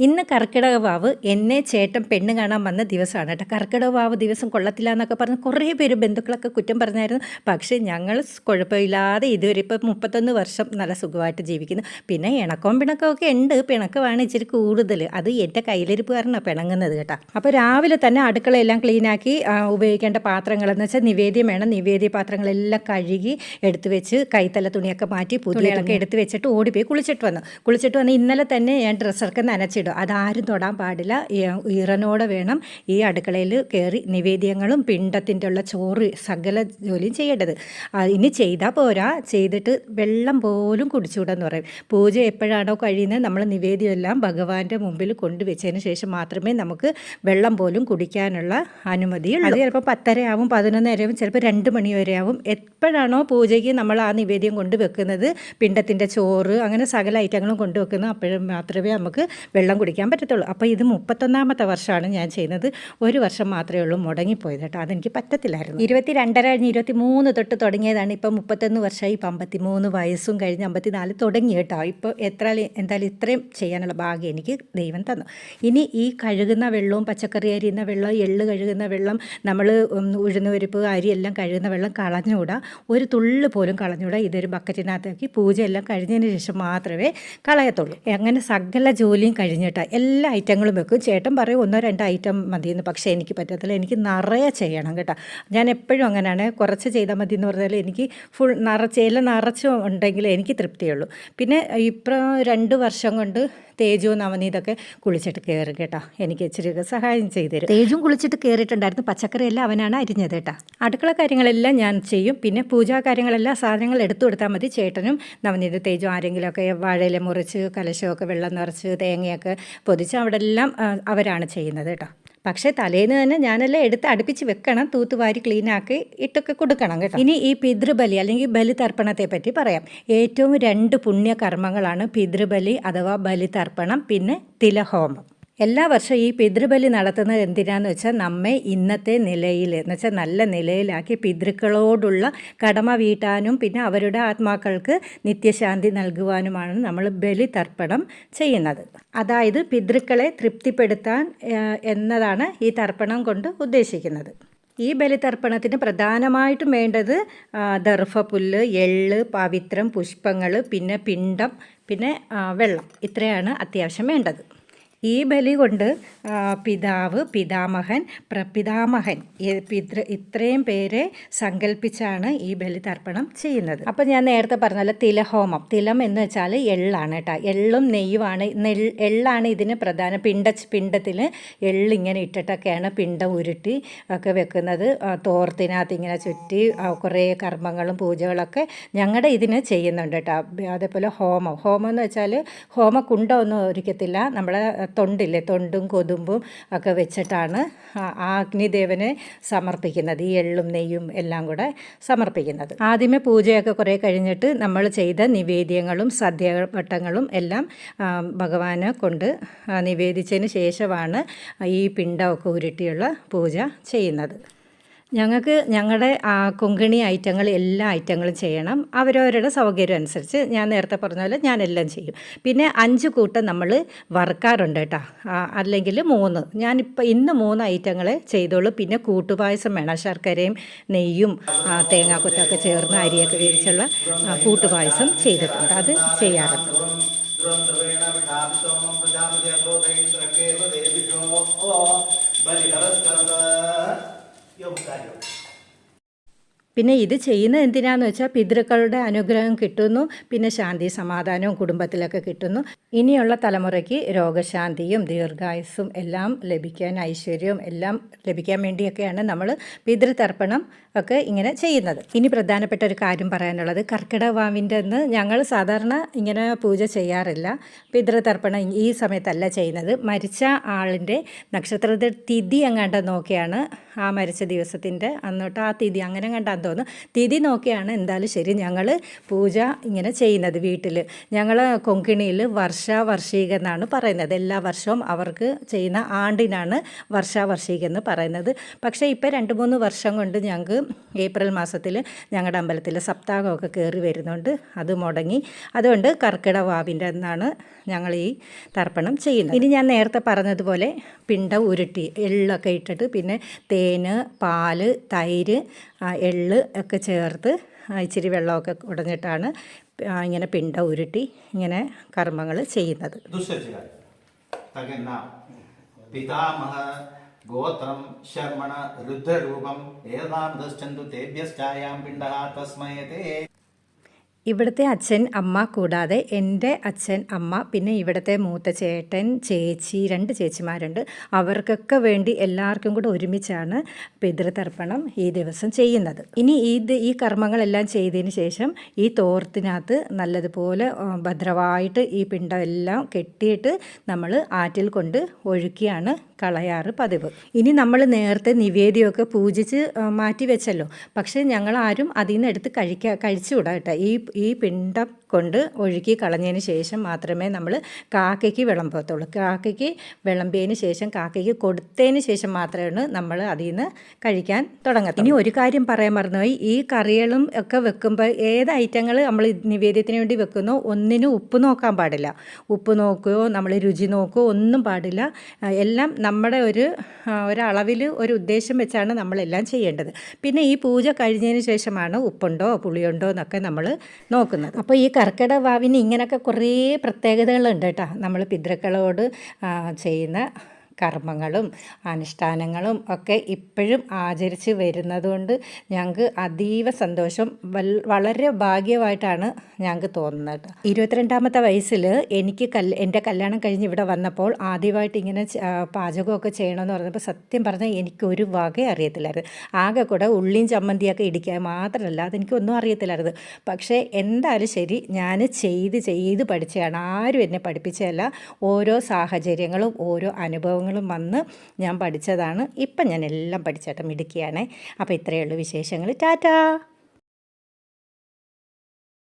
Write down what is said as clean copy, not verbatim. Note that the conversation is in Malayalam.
ഇന്ന് കർക്കിടക വാവ് എന്നെ ചേട്ടൻ പെണ്ണ് കാണാൻ വന്ന ദിവസമാണ് കേട്ടോ. കർക്കിടക വാവ് ദിവസം കൊള്ളത്തില്ല എന്നൊക്കെ പറഞ്ഞ് കുറേ പേര് ബന്ധുക്കളൊക്കെ കുറ്റം പറഞ്ഞായിരുന്നു. പക്ഷേ ഞങ്ങൾ കുഴപ്പമില്ലാതെ ഇതുവരെ ഇപ്പോൾ 31 വർഷം നല്ല സുഖമായിട്ട് ജീവിക്കുന്നു. പിന്നെ ഇണക്കവും പിണക്കമൊക്കെ ഉണ്ട്. പിണക്കമാണ് ഇച്ചിരി കൂടുതൽ. അത് എൻ്റെ കയ്യിലിരിപ്പുകാരനാണ് പിണങ്ങുന്നത് കേട്ടോ. അപ്പോൾ രാവിലെ തന്നെ അടുക്കളയെല്ലാം ക്ലീനാക്കി ഉപയോഗിക്കേണ്ട പാത്രങ്ങളെന്ന് വെച്ചാൽ നിവേദ്യം വേണം. നിവേദ്യ പാത്രങ്ങളെല്ലാം കഴുകി എടുത്തു വെച്ച് കൈത്തല തുണിയൊക്കെ മാറ്റി പുതിയൊക്കെ എടുത്ത് വെച്ചിട്ട് ഓടിപ്പോയി കുളിച്ചിട്ട് വന്ന് ഇന്നലെ തന്നെ ഞാൻ ഡ്രസ്സൊക്കെ നനച്ചിടും. അതാരും തൊടാൻ പാടില്ല. ഈറനോടെ വേണം ഈ അടുക്കളയിൽ കയറി നിവേദ്യങ്ങളും പിണ്ടത്തിൻ്റെ ഉള്ള ചോറ് സകല ജോലിയും ചെയ്യേണ്ടത്. ഇനി ചെയ്താൽ പോരാ, ചെയ്തിട്ട് വെള്ളം പോലും കുടിച്ചുകൂടെന്ന് പറയും. പൂജ എപ്പോഴാണോ കഴിയുന്നത് നമ്മൾ നിവേദ്യമെല്ലാം ഭഗവാന്റെ മുമ്പിൽ കൊണ്ടുവച്ചതിന് ശേഷം മാത്രമേ നമുക്ക് വെള്ളം പോലും കുടിക്കാനുള്ള അനുമതിയുള്ളൂ. അത് ചിലപ്പോൾ 10:30 ആവും, 11 ആവും, ചിലപ്പോൾ 2 മണി വരെ ആവും. എപ്പോഴാണോ പൂജയ്ക്ക് നമ്മൾ ആ നിവേദ്യം കൊണ്ടുവെക്കുന്നത്, പിണ്ടത്തിൻ്റെ ചോറ് അങ്ങനെ സകല ഐറ്റങ്ങളും കൊണ്ടുവെക്കുന്നത്, അപ്പോഴും മാത്രമേ നമുക്ക് വെള്ളം കുടിക്കാൻ പറ്റത്തുള്ളൂ. അപ്പോൾ ഇത് 31ാമത്തെ വർഷമാണ് ഞാൻ ചെയ്യുന്നത്. ഒരു വർഷം മാത്രമേ ഉള്ളൂ മുടങ്ങിപ്പോയത് കേട്ടോ. അതെനിക്ക് പറ്റത്തില്ലായിരുന്നു. 22 കഴിഞ്ഞ് 23 തൊട്ട് തുടങ്ങിയതാണ്. ഇപ്പോൾ 31 വർഷമായി. ഇപ്പം 53 വയസ്സും കഴിഞ്ഞ് 54 തുടങ്ങി കേട്ടോ. ഇപ്പോൾ എന്തായാലും ഇത്രയും ചെയ്യാനുള്ള ഭാഗ്യം എനിക്ക് ദൈവം തന്നു. ഇനി ഈ കഴുകുന്ന വെള്ളവും പച്ചക്കറി അരിയുന്ന വെള്ളം, എള്ള് കഴുകുന്ന വെള്ളം, നമ്മൾ ഉഴുന്ന് പരിപ്പ് അരിയെല്ലാം കഴുകുന്ന വെള്ളം കളഞ്ഞുകൂടാ. ഒരു തുള്ളി പോലും കളഞ്ഞുകൂടാ. ഇതൊരു ബക്കറ്റിനകത്താക്കി പൂജ എല്ലാം കഴിഞ്ഞതിന് ശേഷം മാത്രമേ കളയത്തുള്ളൂ. അങ്ങനെ സകല ജോലിയും കഴിഞ്ഞിട്ട് എല്ലാ ഐറ്റങ്ങളും വെക്കും. ചേട്ടൻ പറയും 1-2 ഐറ്റം മതിയെന്ന്. പക്ഷേ എനിക്ക് പറ്റത്തില്ല. എനിക്ക് നിറയെ ചെയ്യണം കേട്ടോ. ഞാൻ എപ്പോഴും അങ്ങനെയാണ്. കുറച്ച് ചെയ്താൽ മതി എന്ന് പറഞ്ഞാൽ എനിക്ക് ഫുൾ നിറച്ചും ഉണ്ടെങ്കിൽ എനിക്ക് തൃപ്തിയുള്ളൂ. പിന്നെ ഇപ്പോൾ 2 വർഷം കൊണ്ട് തേജു നവനീതൊക്കെ കുളിച്ചിട്ട് കയറും കേട്ടോ. എനിക്ക് ഇച്ചിരി സഹായം ചെയ്തു തരും. തേജും കുളിച്ചിട്ട് കയറിയിട്ടുണ്ടായിരുന്നു. പച്ചക്കറിയെല്ലാം അവനാണ് അരിഞ്ഞത് കേട്ടോ. അടുക്കള കാര്യങ്ങളെല്ലാം ഞാൻ ചെയ്യും. പിന്നെ പൂജാ കാര്യങ്ങളെല്ലാം സാധനങ്ങൾ എടുത്തു കൊടുത്താൽ മതി. ചേട്ടനും നവനീത് തേജും ആരെങ്കിലുമൊക്കെ വാഴയില മുറിച്ച് കലശമൊക്കെ വെള്ളം നിറച്ച് തേങ്ങയൊക്കെ പൊതിച്ച് അവിടെ എല്ലാം അവരാണ് ചെയ്യുന്നത് കേട്ടോ. പക്ഷേ തലേന്ന് തന്നെ ഞാനെല്ലാം എടുത്ത് അടുപ്പിച്ച് വെക്കണം. തൂത്തുവാരി ക്ലീനാക്കി ഇട്ടൊക്കെ കൊടുക്കണം കേട്ടോ. ഇനി ഈ പിതൃബലി അല്ലെങ്കിൽ ബലിതർപ്പണത്തെ പറ്റി പറയാം. ഏറ്റവും 2 പുണ്യകർമ്മങ്ങളാണ് പിതൃബലി അഥവാ ബലിതർപ്പണം, പിന്നെ തിലഹോമം. എല്ലാ വർഷവും ഈ പിതൃബലി നടത്തുന്നത് എന്തിനാന്ന് വെച്ചാൽ നമ്മെ ഇന്നത്തെ നിലയിൽ എന്ന് വെച്ചാൽ നല്ല നിലയിലാക്കി പിതൃക്കളോടുള്ള കടമ വീട്ടാനും പിന്നെ അവരുടെ ആത്മാക്കൾക്ക് നിത്യശാന്തി നൽകുവാനുമാണ് നമ്മൾ ബലിതർപ്പണം ചെയ്യുന്നത്. അതായത് പിതൃക്കളെ തൃപ്തിപ്പെടുത്താൻ എന്നതാണ് ഈ തർപ്പണം കൊണ്ട് ഉദ്ദേശിക്കുന്നത്. ഈ ബലിതർപ്പണത്തിന് പ്രധാനമായിട്ടും വേണ്ടത് ദർഭപുല്ല്, എള്ള്, പവിത്രം, പുഷ്പങ്ങൾ, പിന്നെ പിണ്ടം, പിന്നെ വെള്ളം. ഇത്രയാണ് അത്യാവശ്യം വേണ്ടത്. ഈ ബലി കൊണ്ട് പിതാവ്, പിതാമഹൻ, പ്രപിതാമഹൻ ഇത്രയും പേരെ സങ്കല്പിച്ചാണ് ഈ ബലിതർപ്പണം ചെയ്യുന്നത്. അപ്പോൾ ഞാൻ നേരത്തെ പറഞ്ഞല്ലോ തിലഹോമം. തിലം എന്ന് വെച്ചാൽ എള്ളാണ് കേട്ടോ. എള്ളും നെയ്യുമാണ്. എള്ളാണ് ഇതിന് പ്രധാന. പിണ്ടത്തിൽ എള്ളിങ്ങനെ ഇട്ടിട്ടൊക്കെയാണ് പിണ്ടം ഉരുട്ടി ഒക്കെ വെക്കുന്നത്. തോർത്തിനകത്ത് ഇങ്ങനെ ചുറ്റി കുറേ കർമ്മങ്ങളും പൂജകളൊക്കെ ഞങ്ങളുടെ ഇതിന് ചെയ്യുന്നുണ്ട് കേട്ടോ. അതേപോലെ ഹോമം എന്ന് വെച്ചാൽ ഹോമകുണ്ടമൊന്നും ഒരുക്കത്തില്ല. നമ്മളെ തൊണ്ടില്ലേ, തൊണ്ടും കൊതുമ്പും ഒക്കെ വെച്ചിട്ടാണ് ആ അഗ്നിദേവനെ സമർപ്പിക്കുന്നത്. ഈ എള്ളും നെയ്യും എല്ലാം കൂടെ സമർപ്പിക്കുന്നത്. ആദ്യമേ പൂജയൊക്കെ കുറേ കഴിഞ്ഞിട്ട് നമ്മൾ ചെയ്ത നിവേദ്യങ്ങളും സദ്യവട്ടങ്ങളും എല്ലാം ഭഗവാനെ കൊണ്ട് നിവേദിച്ചതിന് ശേഷമാണ് ഈ പിണ്ടമൊക്കെ ഉരുട്ടിയുള്ള പൂജ ചെയ്യുന്നത്. ഞങ്ങളുടെ കൊങ്കിണി ഐറ്റങ്ങൾ എല്ലാ ഐറ്റങ്ങളും ചെയ്യണം. അവരവരുടെ സൗകര്യം അനുസരിച്ച് ഞാൻ നേരത്തെ പറഞ്ഞ പോലെ ഞാനെല്ലാം ചെയ്യും. പിന്നെ 5 കൂട്ടം നമ്മൾ വറുക്കാറുണ്ട് കേട്ടോ. അല്ലെങ്കിൽ 3. ഞാനിപ്പോൾ ഇന്ന് 3 ഐറ്റങ്ങളെ ചെയ്തോളൂ. പിന്നെ കൂട്ടുപായസം വേണം. ശർക്കരയും നെയ്യും തേങ്ങാക്കൊത്തൊക്കെ ചേർന്ന് അരിയൊക്കെ വേവിച്ചുള്ള കൂട്ടുപായസം ചെയ്തിട്ടുണ്ട്. അത് ചെയ്യാറുണ്ട്. പിന്നെ ഇത് ചെയ്യുന്നത് എന്തിനാന്ന് വെച്ചാൽ പിതൃക്കളുടെ അനുഗ്രഹം കിട്ടുന്നു, പിന്നെ ശാന്തി സമാധാനവും കുടുംബത്തിലൊക്കെ കിട്ടുന്നു. ഇനിയുള്ള തലമുറയ്ക്ക് രോഗശാന്തിയും ദീർഘായുസ്സും എല്ലാം ലഭിക്കാൻ, ഐശ്വര്യവും എല്ലാം ലഭിക്കാൻ വേണ്ടിയൊക്കെയാണ് നമ്മൾ പിതൃതർപ്പണം ഒക്കെ ഇങ്ങനെ ചെയ്യുന്നത്. ഇനി പ്രധാനപ്പെട്ട ഒരു കാര്യം പറയാനുള്ളത്, കർക്കിടക വാവിൻ്റെ അന്ന് ഞങ്ങൾ സാധാരണ ഇങ്ങനെ പൂജ ചെയ്യാറില്ല. പിതൃതർപ്പണം ഈ സമയത്തല്ല ചെയ്യുന്നത്. മരിച്ച ആളിൻ്റെ നക്ഷത്രത്തിൻ്റെ തിഥി എങ്ങാണ്ട് നോക്കിയാണ് ആ മരിച്ച ദിവസത്തിൻ്റെ അന്നോട്ട് ആ തിഥി അങ്ങനെ കണ്ടാൽ തോന്നുന്നു. തിഥി നോക്കിയാണ് എന്തായാലും ശരി ഞങ്ങൾ പൂജ ഇങ്ങനെ ചെയ്യുന്നത് വീട്ടിൽ. ഞങ്ങൾ കൊങ്കിണിയിൽ വർഷാവർഷിക എന്നാണ് പറയുന്നത്. എല്ലാ വർഷവും അവർക്ക് ചെയ്യുന്ന ആണ്ടിനാണ് വർഷാവർഷിക എന്ന് പറയുന്നത്. പക്ഷേ ഇപ്പോൾ 2-3 വർഷം കൊണ്ട് ഞങ്ങൾക്ക് ഏപ്രിൽ മാസത്തിൽ ഞങ്ങളുടെ അമ്പലത്തിൽ സപ്താഹമൊക്കെ കയറി വരുന്നുണ്ട്. അത് മുടങ്ങി. അതുകൊണ്ട് കർക്കിടക വാവിൻ്റെ അന്നാണ് ഞങ്ങൾ ഈ തർപ്പണം ചെയ്യുന്നത്. ഇനി ഞാൻ നേരത്തെ പറഞ്ഞതുപോലെ പിണ്ടം ഉരുട്ടി എള്ളൊക്കെ ഇട്ടിട്ട് പിന്നെ തേന്, പാല്, തൈര്, എള്ള് ഒക്കെ ചേർത്ത് ഇച്ചിരി വെള്ളമൊക്കെ ഉടഞ്ഞിട്ടാണ് ഇങ്ങനെ പിണ്ടം ഉരുട്ടി ഇങ്ങനെ കർമ്മങ്ങൾ ചെയ്യുന്നത്. പിതാമഹ ഗോത്രം ശർമ്മണ രുദ്രരൂപം ഏതാം ദശ്ചന്തു തേഭ്യശ്ചായാം പിണ്ടഃ തസ്മയതേ. ഇവിടുത്തെ അച്ഛൻ അമ്മ കൂടാതെ എൻ്റെ അച്ഛൻ അമ്മ പിന്നെ ഇവിടുത്തെ മൂത്ത ചേട്ടൻ ചേച്ചി 2 ചേച്ചിമാരുണ്ട്. അവർക്കൊക്കെ വേണ്ടി എല്ലാവർക്കും കൂടെ ഒരുമിച്ചാണ് പിതൃതർപ്പണം ഈ ദിവസം ചെയ്യുന്നത്. ഇനി ഈ കർമ്മങ്ങളെല്ലാം ചെയ്തതിന് ശേഷം ഈ തോർത്തിനകത്ത് നല്ലതുപോലെ ഭദ്രമായിട്ട് ഈ പിണ്ടം എല്ലാം കെട്ടിയിട്ട് നമ്മൾ ആറ്റിൽ കൊണ്ട് ഒഴുക്കിയാണ് കളയാറ് പതിവ്. ഇനി നമ്മൾ നേരത്തെ നിവേദ്യമൊക്കെ പൂജിച്ച് മാറ്റി വെച്ചല്ലോ. പക്ഷേ ഞങ്ങളാരും അതിൽ നിന്ന് എടുത്ത് കഴിച്ചുകൂടാ കേട്ടോ. ഈ പിണ്ടം കൊണ്ട് ഒഴുക്കി കളഞ്ഞതിന് ശേഷം മാത്രമേ നമ്മൾ കാക്കയ്ക്ക് വിളമ്പത്തുള്ളൂ. കാക്കയ്ക്ക് വിളമ്പിയതിന് ശേഷം കാക്കയ്ക്ക് കൊടുത്തതിന് ശേഷം മാത്രമാണ് നമ്മൾ അതിൽ നിന്ന് കഴിക്കാൻ തുടങ്ങത്തുള്ളൂ. ഇനി ഒരു കാര്യം പറയാൻ മറന്നുപോയി. ഈ കറികളും ഒക്കെ വെക്കുമ്പോൾ ഏത് ഐറ്റങ്ങൾ നമ്മൾ നിവേദ്യത്തിന് വേണ്ടി വെക്കുന്നോ ഒന്നിനും ഉപ്പ് നോക്കാൻ പാടില്ല. ഉപ്പ് നോക്കുകയോ നമ്മൾ രുചി നോക്കുകയോ ഒന്നും പാടില്ല. എല്ലാം നമ്മുടെ ഒരളവിൽ ഒരു ഉദ്ദേശം വെച്ചാണ് നമ്മളെല്ലാം ചെയ്യേണ്ടത്. പിന്നെ ഈ പൂജ കഴിഞ്ഞതിന് ശേഷമാണ് ഉപ്പുണ്ടോ പുളിയുണ്ടോ എന്നൊക്കെ നമ്മൾ നോക്കുന്നത്. അപ്പോൾ ഈ കർക്കിടക വാവിന് ഇങ്ങനെയൊക്കെ കുറേ പ്രത്യേകതകളുണ്ട് കേട്ടോ. നമ്മൾ പിതൃക്കളോട് ചെയ്യുന്ന കർമ്മങ്ങളും അനുഷ്ഠാനങ്ങളും ഒക്കെ ഇപ്പോഴും ആചരിച്ച് വരുന്നതുകൊണ്ട് ഞങ്ങൾക്ക് അതീവ സന്തോഷം, വളരെ ഭാഗ്യമായിട്ടാണ് ഞങ്ങൾക്ക് തോന്നുന്നത്. 22ാമത്തെ വയസ്സിൽ എനിക്ക് എൻ്റെ കല്യാണം കഴിഞ്ഞ് ഇവിടെ വന്നപ്പോൾ ആദ്യമായിട്ട് ഇങ്ങനെ പാചകമൊക്കെ ചെയ്യണമെന്ന് പറഞ്ഞപ്പോൾ സത്യം പറഞ്ഞാൽ എനിക്കൊരു വക അറിയത്തില്ലായിരുന്നു. ആകെ കൂടെ ഉള്ളിയും ചമ്മന്തിയൊക്കെ ഇടിക്കാൻ മാത്രമല്ല അതെനിക്കൊന്നും അറിയത്തില്ലായിരുന്നു. പക്ഷേ എന്തായാലും ശരി ഞാൻ ചെയ്ത് പഠിച്ചതാണ്. ആരും എന്നെ പഠിപ്പിച്ചതല്ല. ഓരോ സാഹചര്യങ്ങളും ഓരോ അനുഭവങ്ങളും വന്ന് ഞാൻ പഠിച്ചതാണ്. ഇപ്പം ഞാൻ എല്ലാം പഠിച്ചേട്ടൻ മിടുക്കിയാണ്. അപ്പോൾ ഇത്രയേ ഉള്ളൂ വിശേഷങ്ങൾ. ടാറ്റാ.